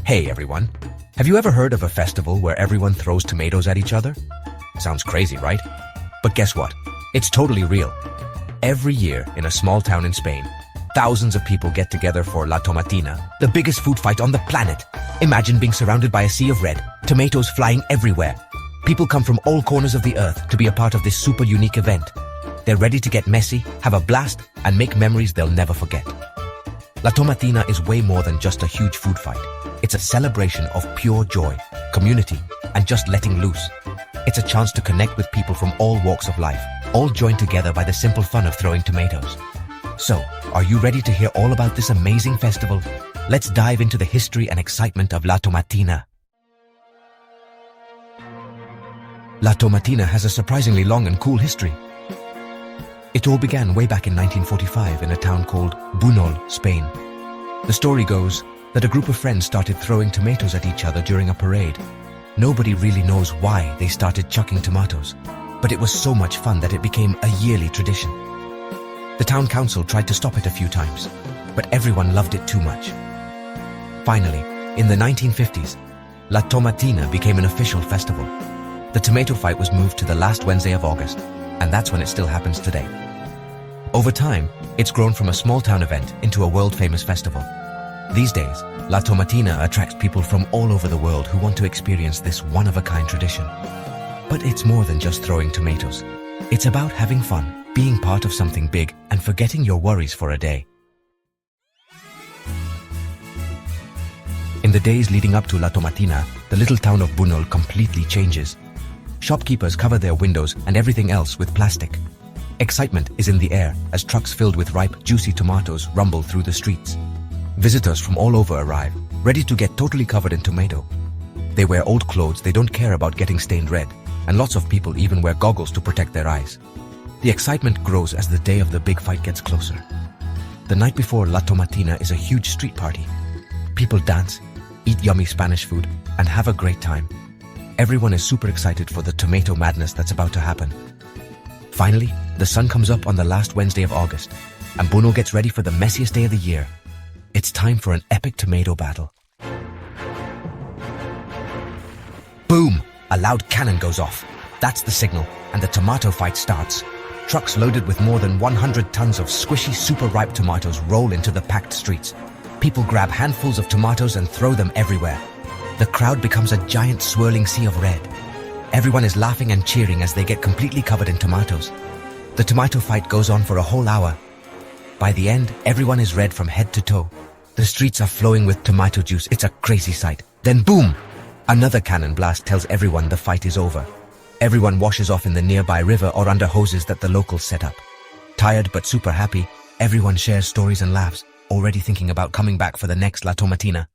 Hey everyone, have you ever heard of a festival where everyone throws tomatoes at each other? Sounds crazy, right? But guess what? It's totally real. Every year in a small town in Spain, thousands of people get together for La Tomatina, the biggest food fight on the planet. Imagine being surrounded by a sea of red, tomatoes flying everywhere. People come from all corners of the earth to be a part of this super unique event. They're ready to get messy, have a blast, and make memories they'll never forget. La Tomatina is way more than just a huge food fight. It's a celebration of pure joy, community, and just letting loose. It's a chance to connect with people from all walks of life, all joined together by the simple fun of throwing tomatoes. So, are you ready to hear all about this amazing festival? Let's dive into the history and excitement of La Tomatina. La Tomatina has a surprisingly long and cool history. It all began way back in 1945 in a town called Buñol, Spain. The story goes that a group of friends started throwing tomatoes at each other during a parade. Nobody really knows why they started chucking tomatoes, but it was so much fun that it became a yearly tradition. The town council tried to stop it a few times, but everyone loved it too much. Finally, in the 1950s, La Tomatina became an official festival. The tomato fight was moved to the last Wednesday of August, and that's when it still happens today. Over time, it's grown from a small town event into a world-famous festival. These days, La Tomatina attracts people from all over the world who want to experience this one-of-a-kind tradition. But it's more than just throwing tomatoes. It's about having fun, being part of something big, and forgetting your worries for a day. In the days leading up to La Tomatina, the little town of Buñol completely changes. Shopkeepers cover their windows and everything else with plastic. Excitement is in the air as trucks filled with ripe, juicy tomatoes rumble through the streets. Visitors from all over arrive, ready to get totally covered in tomato. They wear old clothes, they don't care about getting stained red, and lots of people even wear goggles to protect their eyes. The excitement grows as the day of the big fight gets closer. The night before La Tomatina is a huge street party. People dance, eat yummy Spanish food, and have a great time. Everyone is super excited for the tomato madness that's about to happen. Finally, the sun comes up on the last Wednesday of August, and Buñol gets ready for the messiest day of the year. It's time for an epic tomato battle. Boom! A loud cannon goes off. That's the signal, and the tomato fight starts. Trucks loaded with more than 100 tons of squishy, super ripe tomatoes roll into the packed streets. People grab handfuls of tomatoes and throw them everywhere. The crowd becomes a giant swirling sea of red. Everyone is laughing and cheering as they get completely covered in tomatoes. The tomato fight goes on for a whole hour. By the end, everyone is red from head to toe. The streets are flowing with tomato juice. It's a crazy sight. Then boom! Another cannon blast tells everyone the fight is over. Everyone washes off in the nearby river or under hoses that the locals set up. Tired but super happy, everyone shares stories and laughs, already thinking about coming back for the next La Tomatina.